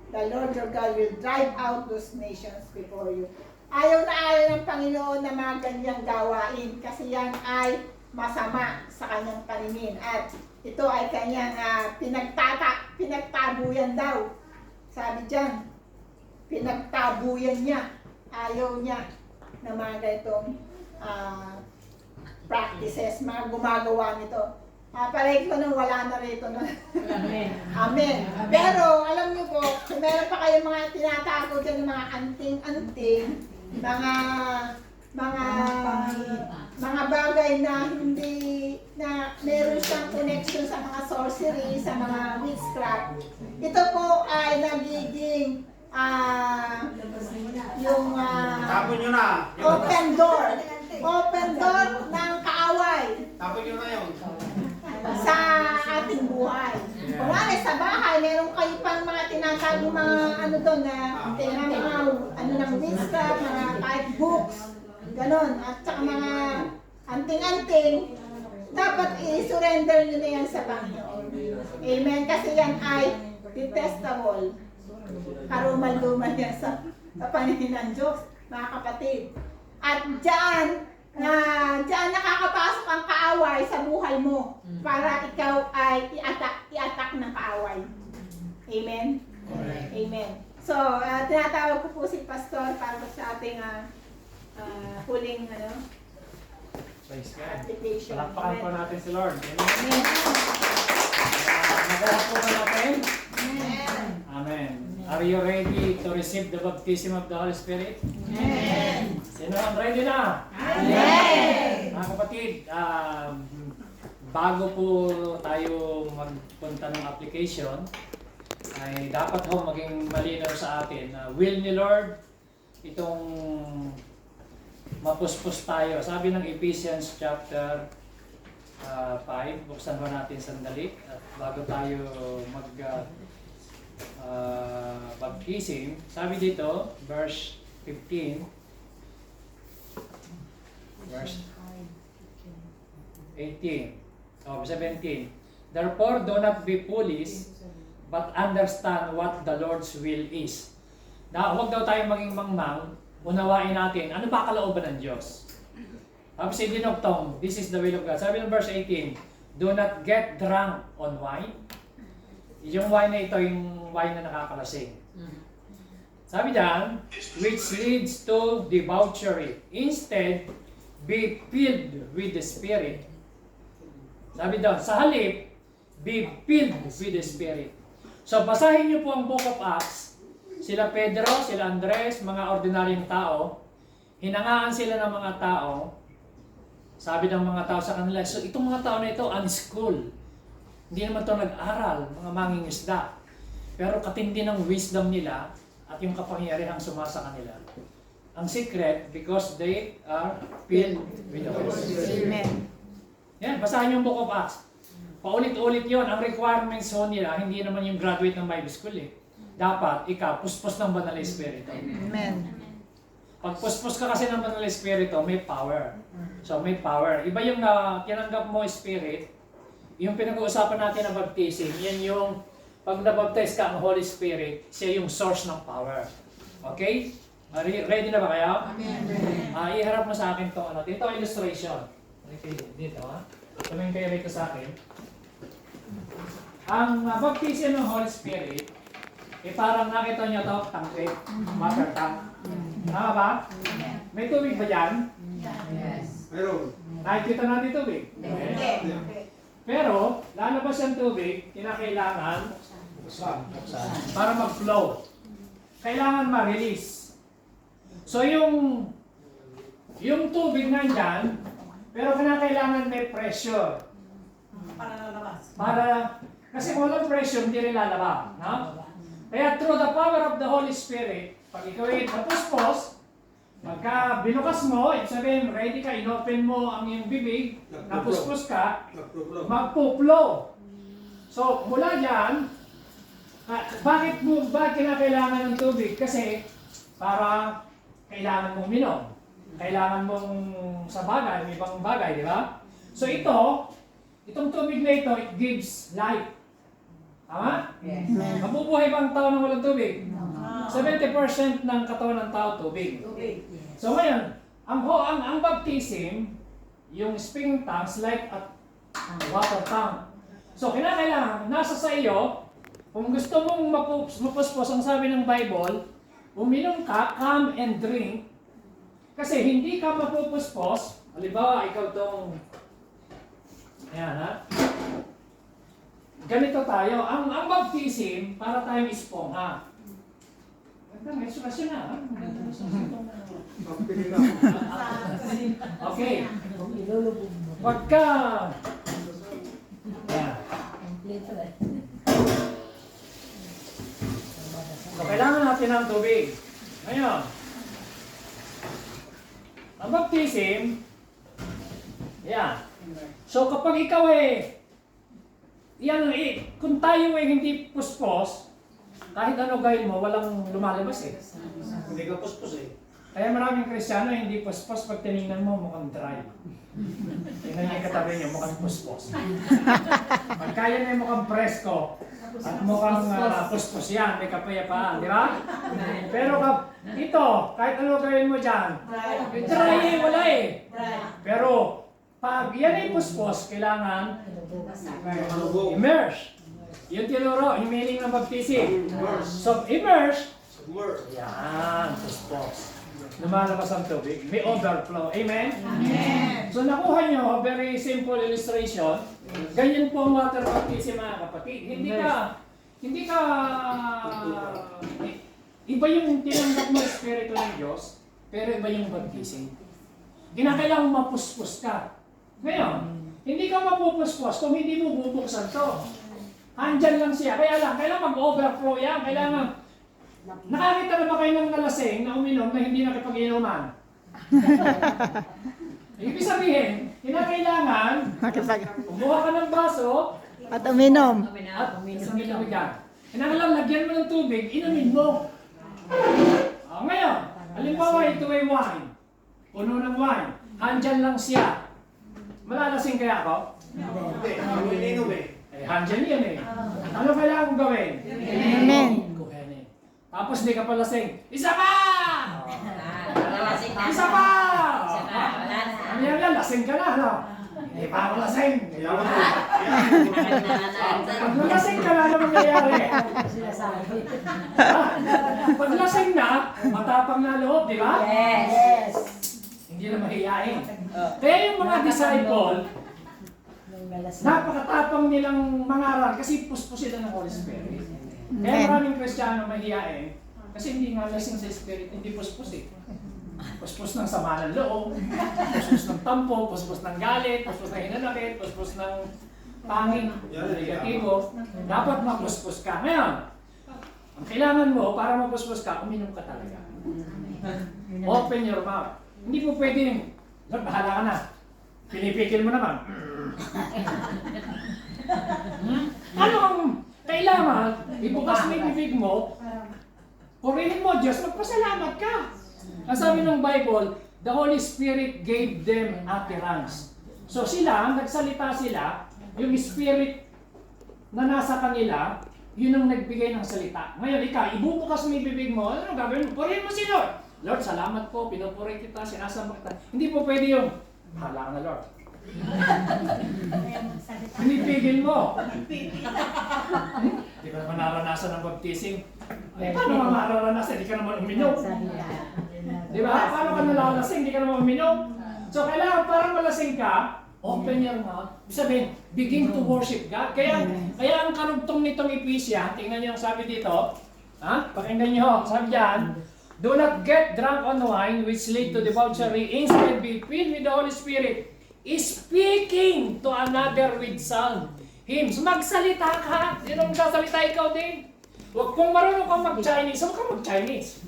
the Lord your God will drive out those nations before you. Ayaw na ayaw ng Panginoon na mga ganyang gawain kasi yan ay masama sa kanyang paningin. At ito ay kanyang pinagtabuyan daw. Sabi dyan, pinagtabuyan niya. Ayaw niya na mga ganitong practices, mga gumagawa nito. Palagi ko nung wala na rito. No? Amen. Amen. Pero alam niyo po, kung meron pa kayong mga tinatago dyan, mga anting-anting, mga bagay na hindi na meron siyang connection sa mga sorcery, sa mga witchcraft. Ito po ay nagiging Tapon nyo na. open door ng kaaway Tapon nyo na yun. sa ating buhay. Kung wala sa bahay, meron kayo pang mga tinatago mga ano doon na mga ano ng witchcraft, mga kahit books, ganon, at saka mga anting-anting, dapat i-surrender nyo na yan sa Panginoon. Amen? Kasi yan ay detestable. Karumal-dumal yan sa paningin ng Diyos, mga kapatid. At diyan nakakapasok ang kaaway sa buhay mo para ikaw ay i-attack ng kaaway. Amen? Amen. So, tinatawag ko po si Pastor para sa ating huling Praise God. application. Palakpakan po natin si Lord. Amen. Amen. Nagawa po ba natin? Amen. Amen. Are you ready to receive the baptism of the Holy Spirit? Amen. Sino ang ready na? Amen. Mga kapatid, bago po tayo magpunta ng application, ay dapat ho maging malinaw sa atin na will ni Lord itong mapuspos tayo. Sabi ng Ephesians chapter 5, buksan ho natin sandali at bago tayo baptism, sabi dito, verse 15, verse 18, 17. Therefore, do not be foolish, but understand what the Lord's will is. Huwag daw tayo maging mangmang, unawain natin, ano ba kalooban ng Diyos? Sabi si Dinogtong, this is the will of God. Sabi ng verse 18, do not get drunk on wine. Yung wine na ito, yung wine na nakakalasing. Sabi diyan, which leads to debauchery. Instead, be filled with the Spirit. Sabi doon, sa halip, be filled with the Spirit. So, basahin niyo po ang Book of Acts. Sila Pedro, sila Andres, mga ordinaryong tao. Hinangaan sila ng mga tao. Sabi ng mga tao sa kanila, so itong mga tao na ito, unschooled. Hindi naman ito nag-aral, mga mangingisda. Pero katindi ng wisdom nila at yung kapangyarihan sumasa kanila. Ang secret, because they are filled with the Holy Spirit. Amen. Yan, basahin yung Book of Acts. Paulit-ulit yon. Ang requirements ho nila, hindi naman yung graduate ng Bible School eh. Dapat, ikaw, puspos ng Banal na Espiritu. Amen. Pag puspos ka kasi ng Banal na Espiritu, may power. So, may power. Iba yung tinanggap mo Spirit, yung pinag-uusapan natin na baptism, yan yung pag nabaptize ka ang Holy Spirit, siya yung source ng power. Okay? Ready na ba kayo? Amen. Iharap mo sa akin itong ito illustration. Dito ha. Tumingin kayo rito sa akin. Ang baptism ng Holy Spirit, parang nakita nyo ito, tangkit, water tank. Tama ba? May tubig ba dyan? Yes. Meron. Nakikita natin tubig? Okay. Pero, lalabas yung tubig, kinakailangan para mag-flow. Kailangan ma-release. So yung tubig nandyan, pero kinakailangan may pressure. Kasi kung walang pressure, hindi rin lalaba. No? Kaya through the power of the Holy Spirit, pag ikaw ay napuspos, Pagka binukas mo, ibig sabihin, ready ka, inopen mo ang iyong bibig, napuspos ka, magpo-flow. So, mula dyan, bakit kinakailangan ng tubig? Kasi, para kailangan mong minom. Kailangan mong sa bagay, may ibang bagay, di ba? So, itong tubig na ito, it gives life. Tama? Yes. Mabubuhay ba ang tao ng walang tubig? 70% ng katawan ng tao, tubig. So ngayon, ang baptism, yung speaking tongues like a water tongue. So kinakailangan, nasa sa iyo, kung gusto mong mapuspos, ang sabi ng Bible, uminom ka, come and drink. Kasi hindi ka mapupuspos, halimbawa ikaw tong, ayan ha, ganito tayo, ang baptism, para tayong espongha. May sulasyon na. Okay. Pagka... Yan. So, kailangan natin ng tubig. Ngayon, ang baptism, yan. So, kapag ikaw kung tayo hindi puspos, kahit ano gawin mo, walang lumalabas eh. Hindi ka puspos eh. Kaya maraming Kristiyano hindi puspos pag tinignan mo mukhang dry. Tingnan niyo yung katabi niyo, mukhang puspos. Pag kaya niyo mukhang presko, at mukhang puspos yan, may kapayapaan, di ba? Pero ito, kahit ano gawin mo dyan, dry eh, wala eh. Pero pag yan ay puspos, kailangan immerse. Yung tinuro, yung meaning ng baptism. So, immerse. Yan, puspos. Lumalabas ang tubig. May overflow. Amen? Amen. So, nakuha nyo, very simple illustration. Ganyan po ang water baptism, mga kapatid. Hindi ka, iba yung tinanggap mo Espiritu ng Diyos, pero iba yung baptism. Kinakailangan mapuspos ka. Ngayon, hindi ka mapupuspos kung hindi mo bubuksan to. Andyan lang siya. Kailangan mag-overflow yan. Kailangan, nakakita na ba kayo ng nalasing na uminom na hindi nakipag-inuman? Ibig sabihin, kinakailangan, kumuha ka ng baso, At uminom. at isang inumin yan. Kinakailangan, lagyan mo ng tubig, inumin mo. Ngayon, halimbawa ito ay wine. Puno ng wine. Andyan lang siya. Malalasing kaya ako? Hindi, ano ininom eh. Handyan yan eh. Ano kailangan kong gawin? Amen. Kuhanin. Tapos hindi ka pa lasing. Isa pa! Lasing na. Isa pa! Isa na, wala na. Ano yan? Lasing ka na, ano? Hindi pa ako lasing. Kailangan mo. Pag nalasing ka na, ano mangyayari? Pag lasing na, matapang na loob, di ba? Yes. Hindi na mahihain. Kaya yung mga disciple, napakatapang nilang mangaral kasi puspos sila ng Holy Spirit. Kaya maraming Kristiyano mahihain kasi hindi nga lasing sa Spirit, hindi puspos eh. Puspos ng sama ng loob, puspos ng tampo, puspos ng galit, puspos ng hinanakit, puspos ng panging, negatibo. Dapat mapuspos ka. Ngayon, ang kailangan mo para mapuspos ka, uminom ka talaga. Open your mouth. Hindi po pwedeng, bahala ka na. Pinipikil mo naman. Ano ang kailangan? Ibukas mo yung bibig mo, purihin mo Diyos, magpasalamat ka. Ang sabi ng Bible, the Holy Spirit gave them utterance. So sila, nagsalita sila, yung Spirit na nasa kanila, yun ang nagbigay ng salita. Ngayon, ikaw, ibubukas mo yung bibig mo, ano gagawin mo? Purihin mo si Lord. Lord, salamat po, pinupuri kita, sinasamba kita. Hindi po pwede yung, bahala ka na Lord. Pinipigil mo. Di ba naman naranasan ng baptism? Eh, paano ka mararanasan? Di ka naman uminom. Di ba? Paano ka nalalasing? Di ka naman uminom. So, kailangan parang malasing ka, open your mouth. Sabihin, begin to worship God. Kaya ang karugtong nitong Ephesians, tingnan niyo ang sabi dito, pakinggan niyo, sabi diyan, do not get drunk on wine which lead to debauchery. Instead, be filled with the Holy Spirit, speaking to another with song. Hymns. Magsalita ka. Yun ang sasalita ikaw din. Kung marunong kang mag-Chinese, huwag kang mag-Chinese.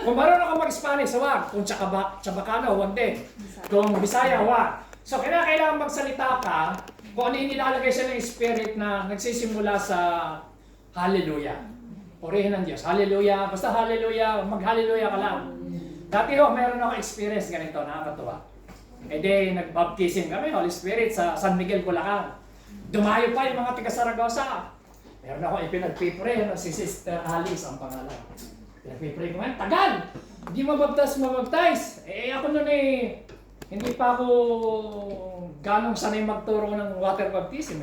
Kung marunong ka mag-Spanish, wag. Kung Chabacano, wag din. Kung Bisaya, wag. So, kailangan magsalita ka kung ano yung nilalagay sa ng spirit na nagsisimula sa Hallelujah. Purihin ng Diyos. Hallelujah. Basta Hallelujah. Mag-Hallelujah ka lang. Dati meron ako experience ganito. Nakakatuwa. E di, nag-baptism kami, Holy Spirit, sa San Miguel, Bulacan. Dumayo pa yung mga taga Saragossa. Meron ako ipinagpipray, si Sister Alice ang pangalan. Pinagpipray ko ngayon, tagal! Hindi mabaptize. Eh ako nun hindi pa ako ganong sanay magturo ng water baptism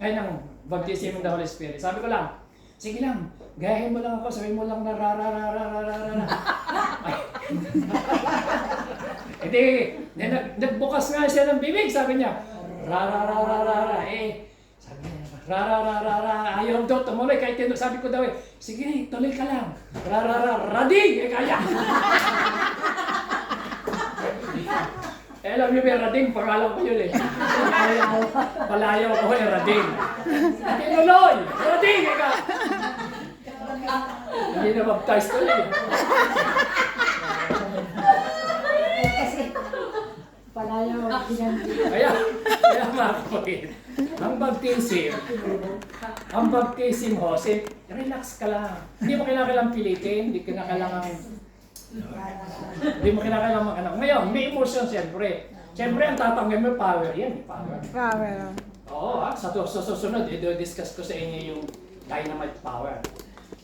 Ay, ng baptism ng the Holy Spirit. Sabi ko lang, sige lang, gayahin mo lang ako, sabihin mo lang na ra. Hindi, nagbukas nga siya ng bibig, sabi niya, ra. Sabi niya, ra. Ayaw daw tumuloy, kahit sabi ko daw sige, tuloy ka lang. Rading, kaya. Alam niyo ba, rading, pangalan ko yun Palayaw ko rading. Tinuloy, rading, kaya. Hindi na baptize tuloy. Palayo, Kaya mga kapatid, ang baptism ho, relax ka lang. Hindi mo kailangan pilitin, hindi mo kailangan mag-anak. Ngayon, may emotion siyempre. Siyempre, ang tatanggap mo, power yan. Power. Oo, sa susunod, i-discuss ko sa inyo yung dynamite power.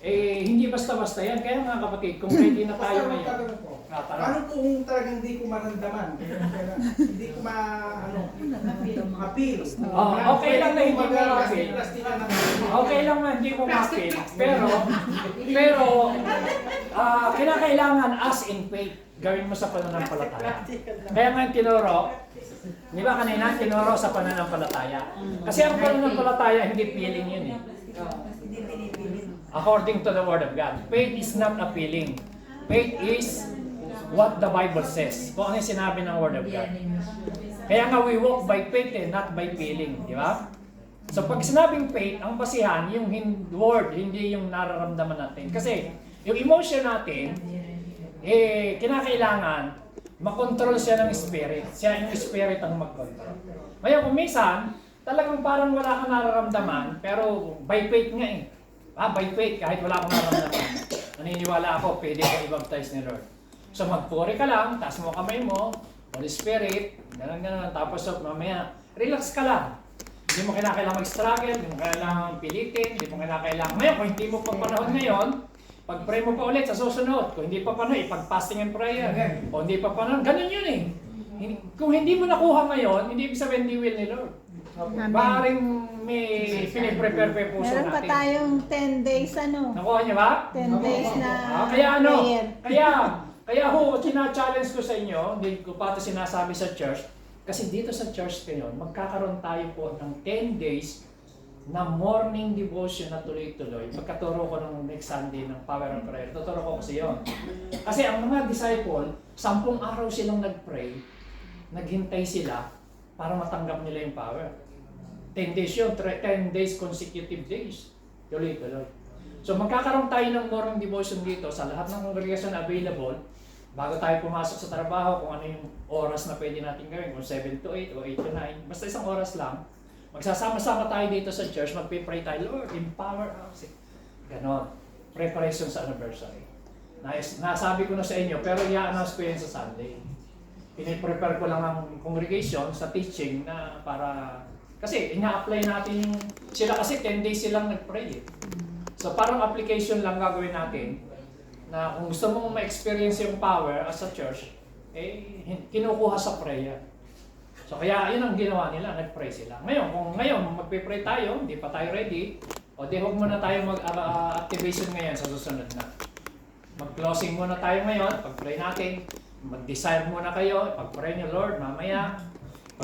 Hindi basta-basta yan. Kaya mga kapatid, kung ready na tayo ngayon. Paano kung talagang hindi ko maramdaman? Hindi ko ma-appeal. Okay lang na hindi mo ma-appeal. Okay lang na hindi mo ma-appeal. Pero, kinakailangan as in faith. Gawin mo sa pananampalataya. Kaya nga tinuro, di ba kanina tinuro sa pananampalataya? Kasi ang pananampalataya hindi feeling yun According to the Word of God, faith is not a feeling. Faith is what the Bible says. Kung ano yung sinabi ng Word of God. Kaya nga we walk by faith not by feeling. Di ba? So pag sinabing faith, ang basihan, yung word, hindi yung nararamdaman natin. Kasi yung emotion natin, kinakailangan makontrol siya ng spirit. Siya yung spirit ang mag-control. Ngayon kung minsan, talagang parang wala kang nararamdaman, pero by faith nga by faith, kahit wala akong nararamdaman, naniniwala ako, pwede ko i-baptize ni Lord. So magpuri ka lang, taas mo kamay mo, Holy Spirit, gano'n, tapos mamaya, relax ka lang. Hindi mo kailangan mag-struggle, hindi mo kailangan pilitin, hindi mo kailangan. Ngayon, kung hindi mo pa panahon ngayon, pag-pray mo pa ulit sa susunod. Kung hindi pa panahon, ipag-fasting and prayer. O hindi pa panahon, ganun yun Kung hindi mo nakuha ngayon, hindi ibig sabihin hindi will ni Lord. Baring may piniprepare pa yung puso natin. Meron pa tayong 10 days Nakuha niyo ba? 10 days na Kaya challenge ko sa inyo, hindi ko pa ito sinasabi sa church, kasi dito sa church kayo, magkakaroon tayo po ng 10 days na morning devotion na tuloy-tuloy. Magkaturo ko ng next Sunday ng Power of Prayer. Tuturo ko kasi yun. Kasi ang mga disciple, 10 araw silang nag-pray, naghintay sila para matanggap nila yung power. 10 days yun, 10 days consecutive days. Tuloy-tuloy. So magkakaroon tayo ng morning devotion dito sa lahat ng congregation available bago tayo pumasok sa trabaho, kung ano yung oras na pwede natin gawin, kung 7 to 8 o 8 to 9, basta isang oras lang. Magsasama-sama tayo dito sa church, magpipray tayo, Lord, empower us. Ganon. Preparation sa anniversary. Nasabi ko na sa inyo, pero i-announce ko yan sa Sunday. Piniprepare ko lang ang congregation sa teaching na para... Kasi ina-apply natin yung... Sila kasi 10 days silang nag-pray So parang application lang gagawin natin na kung gusto mong ma-experience yung power as a church, kinukuha sa prayer. So kaya yun ang ginawa nila, nag-pray sila. Ngayon, kung magpe-pray tayo, hindi pa tayo ready, o di huwag muna tayo mag-activation ngayon sa susunod na. Mag-closing muna tayo ngayon, pag-pray natin, mag-desire muna kayo, pag-pray nyo, Lord, mamaya,